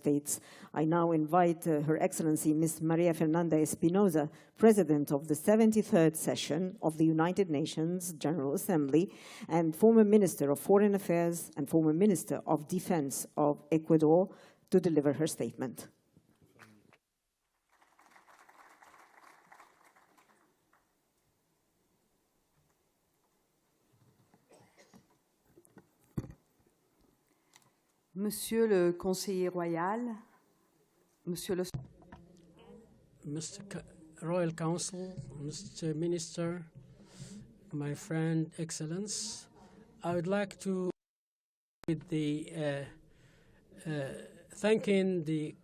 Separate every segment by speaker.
Speaker 1: States. I now invite Her Excellency Ms. Maria Fernanda Espinosa, President of the 73rd session of the United Nations General Assembly and former Minister of Foreign Affairs and former Minister of Defense of Ecuador, to deliver her statement.
Speaker 2: Monsieur le Conseiller Royal, Monsieur le
Speaker 3: Mr. Royal Council, Mr. Minister, my friend, Excellence, I would like to with the thanking the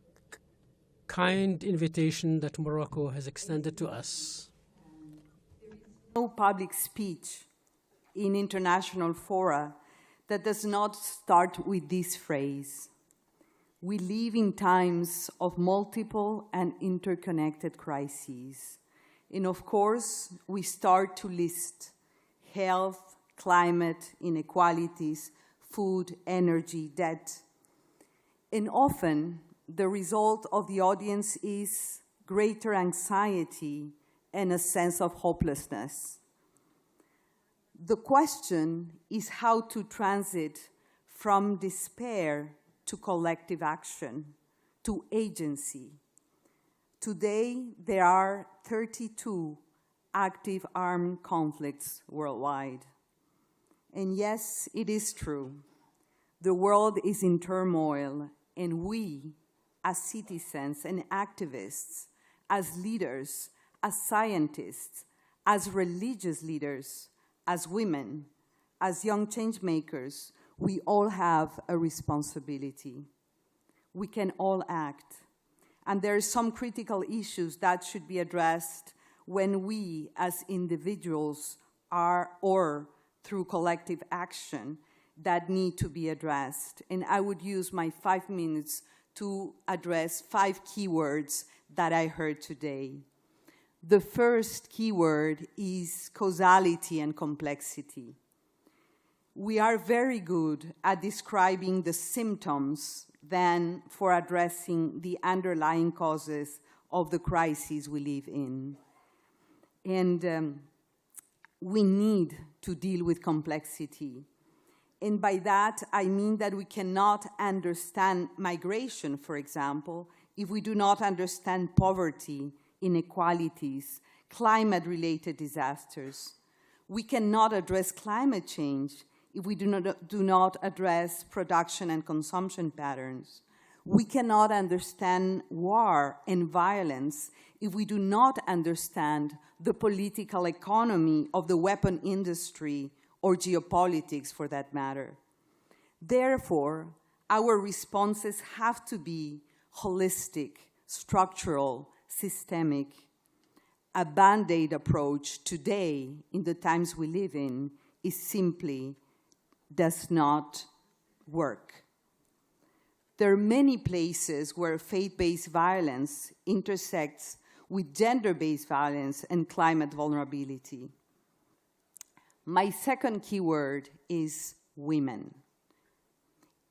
Speaker 3: kind invitation that Morocco has extended to us.
Speaker 2: No public speech in international fora that does not start with this phrase. We live in times of multiple and interconnected crises. And of course, we start to list health, climate, inequalities, food, energy, debt. And often, the result of the audience is greater anxiety and a sense of hopelessness. The question is how to transit from despair to collective action, to agency. Today, there are 32 active armed conflicts worldwide. And yes, it is true. The world is in turmoil, and we, as citizens and activists, as leaders, as scientists, as religious leaders, as women, as young change makers, we all have a responsibility. We can all act. And there are some critical issues that should be addressed when we, as individuals, are, or through collective action, that need to be addressed. And I would use my 5 minutes to address 5 keywords that I heard today. The first keyword is causality and complexity. We are very good at describing the symptoms than for addressing the underlying causes of the crises we live in. And we need to deal with complexity. And by that, I mean that we cannot understand migration, for example, if we do not understand poverty, inequalities, climate-related disasters. We cannot address climate change if we do not address production and consumption patterns. We cannot understand war and violence if we do not understand the political economy of the weapon industry or geopolitics, for that matter. Therefore, our responses have to be holistic, structural, systemic. A Band-Aid approach today, in the times we live in, is simply does not work. There are many places where faith-based violence intersects with gender-based violence and climate vulnerability. My second keyword is women.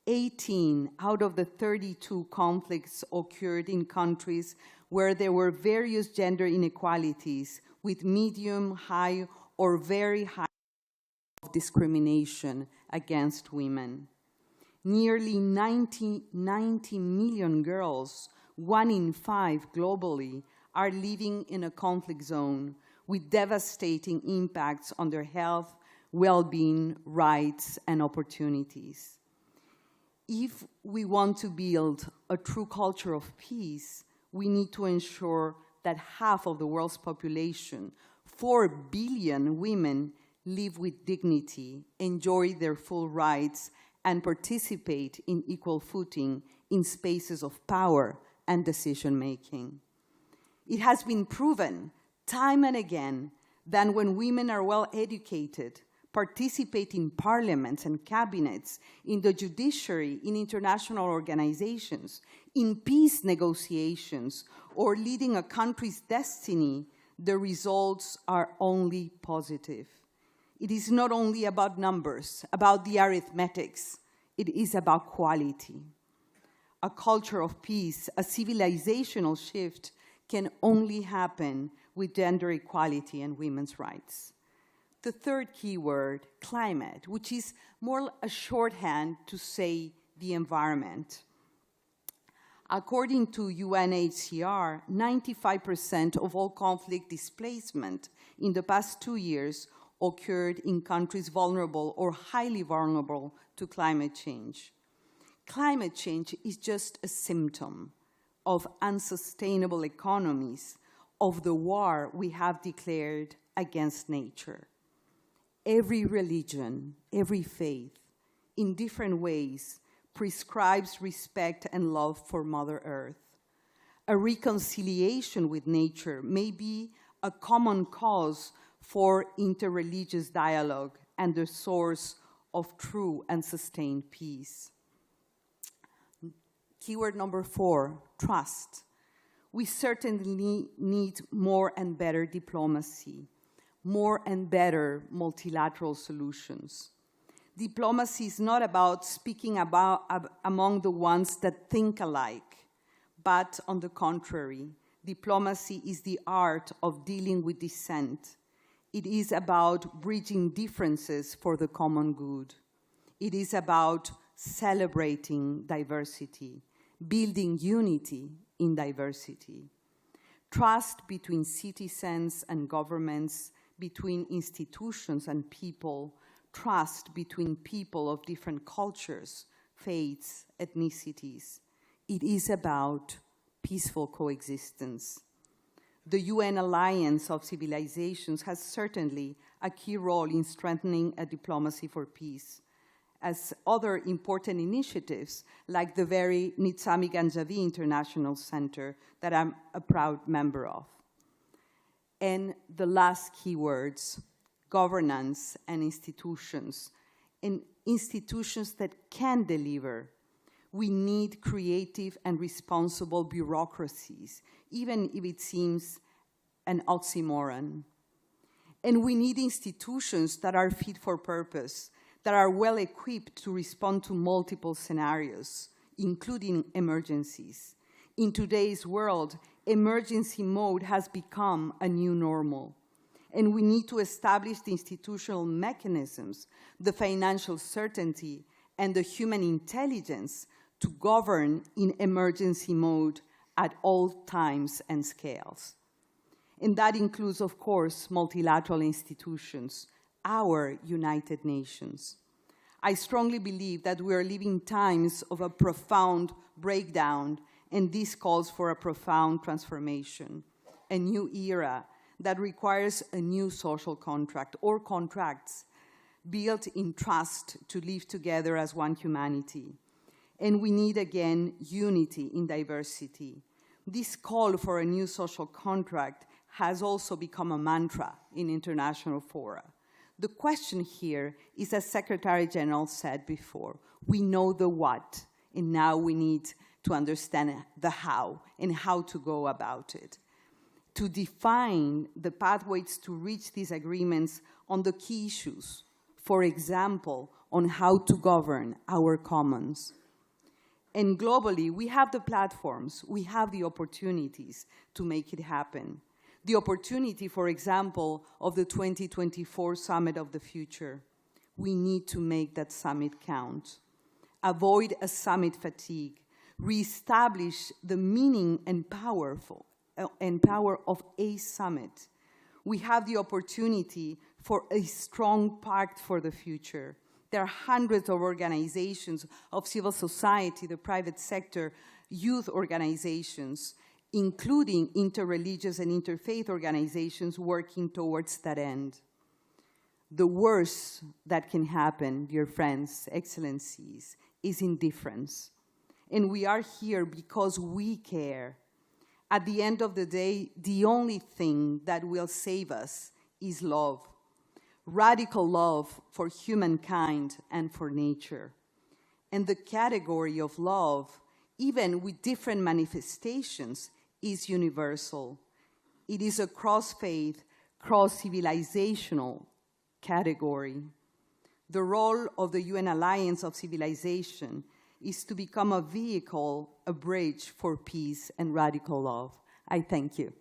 Speaker 2: 18 out of the 32 conflicts occurred in countries where there were various gender inequalities with medium, high, or very high of discrimination against women. Nearly 90 million girls, 1 in 5 globally, are living in a conflict zone with devastating impacts on their health, well-being, rights, and opportunities. If we want to build a true culture of peace, we need to ensure that half of the world's population, 4 billion women, live with dignity, enjoy their full rights, and participate in equal footing in spaces of power and decision-making. It has been proven time and again that when women are well educated, participate in parliaments and cabinets, in the judiciary, in international organizations, in peace negotiations, or leading a country's destiny, the results are only positive. It is not only about numbers, about the arithmetics, it is about quality. a culture of peace, a civilizational shift can only happen with gender equality and women's rights. The third keyword, climate, which is more a shorthand to say the environment. According to UNHCR, 95% of all conflict displacement in the past 2 years occurred in countries vulnerable or highly vulnerable to climate change. Climate change is just a symptom of unsustainable economies, of the war we have declared against nature. Every religion, every faith, in different ways, prescribes respect and love for Mother Earth. A reconciliation with nature may be a common cause for interreligious dialogue and the source of true and sustained peace. Keyword number 4, trust. We certainly need more and better diplomacy, more and better multilateral solutions. Diplomacy is not about speaking among the ones that think alike, but on the contrary, diplomacy is the art of dealing with dissent. It is about bridging differences for the common good. It is about celebrating diversity, building unity in diversity. Trust between citizens and governments, between institutions and people, trust between people of different cultures, faiths, ethnicities. It is about peaceful coexistence. The UN Alliance of Civilizations has certainly a key role in strengthening a diplomacy for peace, as other important initiatives, like the very Nizami Ganjavi International Center that I'm a proud member of. And the last keywords, governance and institutions that can deliver. We need creative and responsible bureaucracies, even if it seems an oxymoron. And we need institutions that are fit for purpose, that are well equipped to respond to multiple scenarios, including emergencies. In today's world, emergency mode has become a new normal. And we need to establish the institutional mechanisms, the financial certainty, and the human intelligence to govern in emergency mode at all times and scales. And that includes, of course, multilateral institutions, our United Nations. I strongly believe that we are living times of a profound breakdown, and this calls for a profound transformation, a new era that requires a new social contract or contracts built in trust to live together as one humanity. And we need, again, unity in diversity. This call for a new social contract has also become a mantra in international fora. The question here is, as Secretary General said before, we know the what, and now we need to understand the how and how to go about it. To define the pathways to reach these agreements on the key issues, for example, on how to govern our commons. And globally, we have the platforms, we have the opportunities to make it happen. The opportunity, for example, of the 2024 Summit of the Future. We need to make that summit count. Avoid a summit fatigue. Reestablish the meaning and power of a summit. We have the opportunity for a strong pact for the future. There are hundreds of organizations of civil society, the private sector, youth organizations, including interreligious and interfaith organizations working towards that end. The worst that can happen, dear friends, excellencies, is indifference. And we are here because we care. At the end of the day, the only thing that will save us is love. Radical love for humankind and for nature. And the category of love, even with different manifestations, is universal. It is a cross-faith, cross-civilizational category. The role of the UN Alliance of Civilization is to become a vehicle, a bridge for peace and radical love. I thank you.